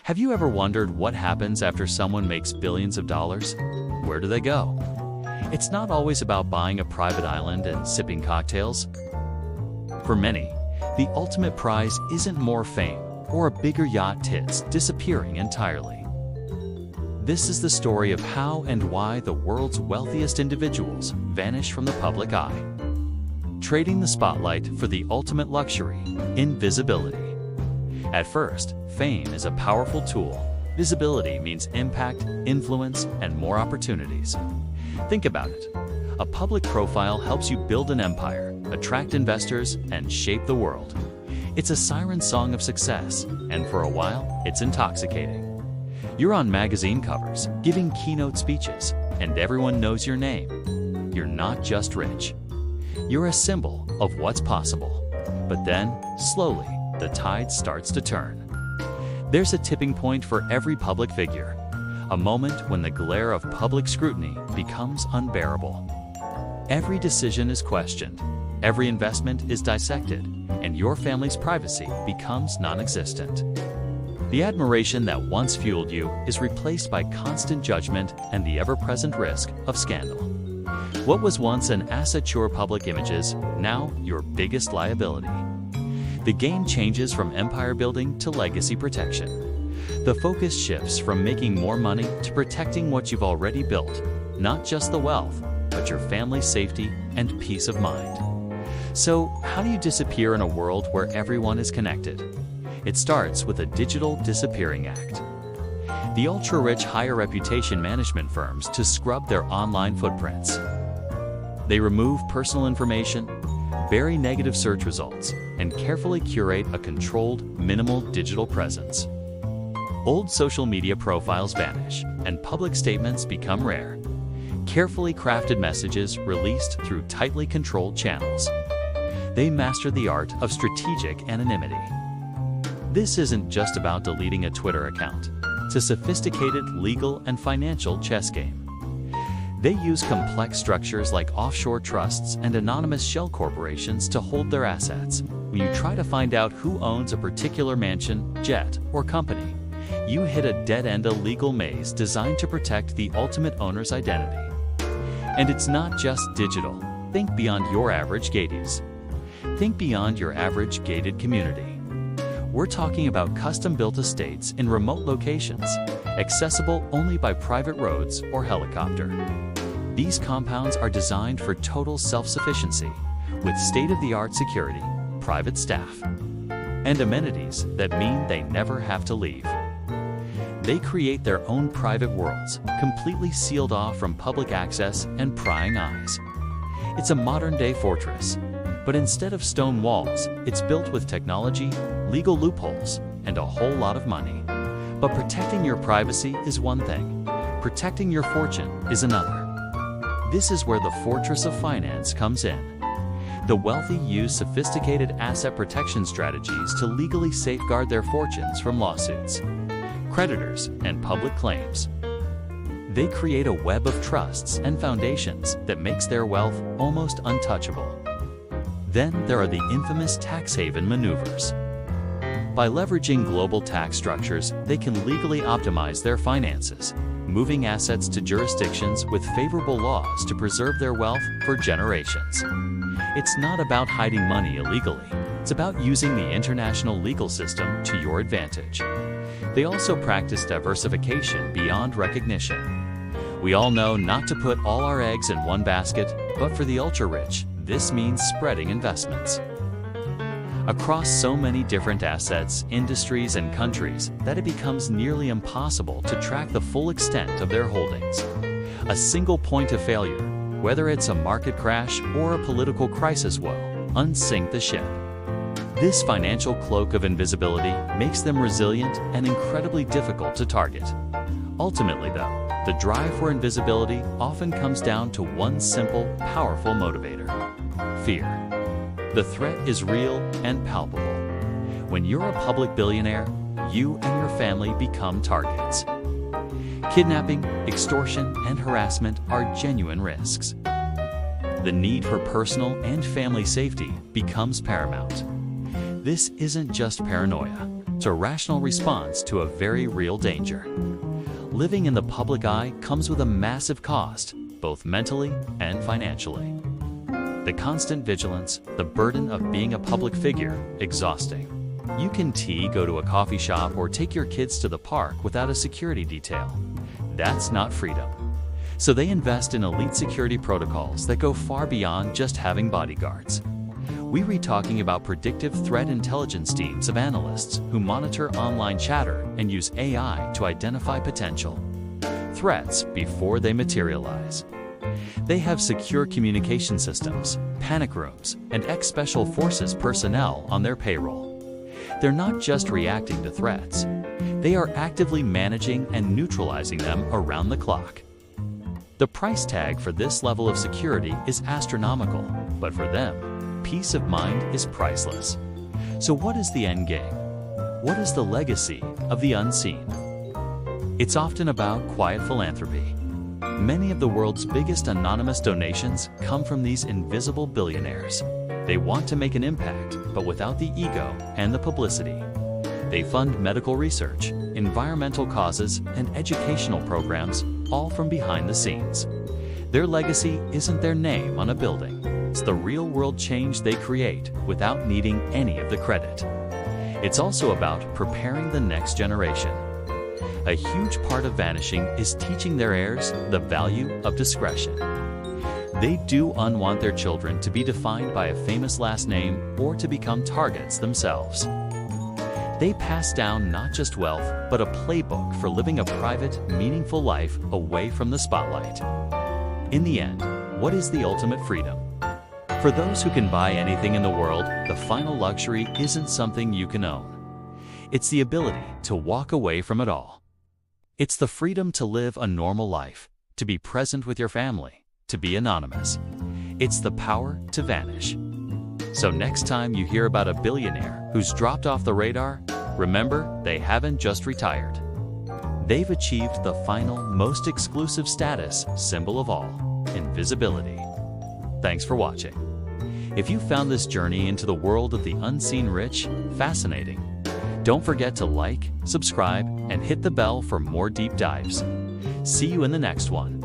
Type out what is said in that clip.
Have you ever wondered what happens after someone makes billions of dollars? Where do they go? It's not always about buying a private island and sipping cocktails. For many, the ultimate prize isn't more fame or a bigger yacht tits disappearing entirely. This is the story of how and why the world's wealthiest individuals vanish from the public eye. Trading the spotlight for the ultimate luxury, invisibility. At first, fame is a powerful tool. Visibility means impact, influence, and more opportunities. Think about it. A public profile helps you build an empire, attract investors, and shape the world. It's a siren song of success, and for a while, it's intoxicating. You're on magazine covers, giving keynote speeches, and everyone knows your name. You're not just rich. You're a symbol of what's possible. But then, slowly, the tide starts to turn. There's a tipping point for every public figure, a moment when the glare of public scrutiny becomes unbearable. Every decision is questioned, every investment is dissected, and your family's privacy becomes non-existent. The admiration that once fueled you is replaced by constant judgment and the ever-present risk of scandal. What was once an asset to your public images, now your biggest liability. The game changes from empire building to legacy protection. The focus shifts from making more money to protecting what you've already built, not just the wealth, but your family's safety and peace of mind. So, how do you disappear in a world where everyone is connected? It starts with a digital disappearing act. The ultra-rich hire reputation management firms to scrub their online footprints. They remove personal information, bury negative search results, and carefully curate a controlled, minimal digital presence. Old social media profiles vanish, and public statements become rare. Carefully crafted messages released through tightly controlled channels. They master the art of strategic anonymity. This isn't just about deleting a Twitter account. It's a sophisticated legal and financial chess game. They use complex structures like offshore trusts and anonymous shell corporations to hold their assets. When you try to find out who owns a particular mansion, jet, or company, you hit a dead-end illegal maze designed to protect the ultimate owner's identity. And it's not just digital. Think beyond your average gateys. Think beyond your average gated community. We're talking about custom-built estates in remote locations, accessible only by private roads or helicopter. These compounds are designed for total self-sufficiency, with state-of-the-art security, private staff, and amenities that mean they never have to leave. They create their own private worlds, completely sealed off from public access and prying eyes. It's a modern-day fortress, but instead of stone walls, it's built with technology, legal loopholes, and a whole lot of money. But protecting your privacy is one thing. Protecting your fortune is another. This is where the fortress of finance comes in. The wealthy use sophisticated asset protection strategies to legally safeguard their fortunes from lawsuits, creditors, and public claims. They create a web of trusts and foundations that makes their wealth almost untouchable. Then there are the infamous tax haven maneuvers. By leveraging global tax structures, they can legally optimize their finances, moving assets to jurisdictions with favorable laws to preserve their wealth for generations. It's not about hiding money illegally. It's about using the international legal system to your advantage. They also practice diversification beyond recognition. We all know not to put all our eggs in one basket, but for the ultra-rich, this means spreading investments across so many different assets, industries, and countries that it becomes nearly impossible to track the full extent of their holdings. A single point of failure, whether it's a market crash or a political crisis, will unsink the ship. This financial cloak of invisibility makes them resilient and incredibly difficult to target. Ultimately, though, the drive for invisibility often comes down to one simple, powerful motivator: fear. The threat is real and palpable. When you're a public billionaire, you and your family become targets. Kidnapping, extortion, and harassment are genuine risks. The need for personal and family safety becomes paramount. This isn't just paranoia. It's a rational response to a very real danger. Living in the public eye comes with a massive cost, both mentally and financially. The constant vigilance, the burden of being a public figure, exhausting. You can go to a coffee shop or take your kids to the park without a security detail. That's not freedom. So they invest in elite security protocols that go far beyond just having bodyguards. We read talking about predictive threat intelligence teams of analysts who monitor online chatter and use AI to identify potential threats before they materialize. They have secure communication systems, panic rooms, and ex-special forces personnel on their payroll. They're not just reacting to threats. They are actively managing and neutralizing them around the clock. The price tag for this level of security is astronomical, but for them, peace of mind is priceless. So what is the end game? What is the legacy of the unseen? It's often about quiet philanthropy. Many of the world's biggest anonymous donations come from these invisible billionaires. They want to make an impact, but without the ego and the publicity. They fund medical research, environmental causes, and educational programs, all from behind the scenes. Their legacy isn't their name on a building. It's the real-world change they create without needing any of the credit. It's also about preparing the next generation. A huge part of Vanishing is teaching their heirs the value of discretion. They do unwant their children to be defined by a famous last name or to become targets themselves. They pass down not just wealth, but a playbook for living a private, meaningful life away from the spotlight. In the end, what is the ultimate freedom? For those who can buy anything in the world, the final luxury isn't something you can own. It's the ability to walk away from it all. It's the freedom to live a normal life, to be present with your family, to be anonymous. It's the power to vanish. So next time you hear about a billionaire who's dropped off the radar, remember, they haven't just retired. They've achieved the final, most exclusive status symbol of all, invisibility. Thanks for watching. If you found this journey into the world of the unseen rich fascinating, don't forget to like, subscribe, and hit the bell for more deep dives. See you in the next one.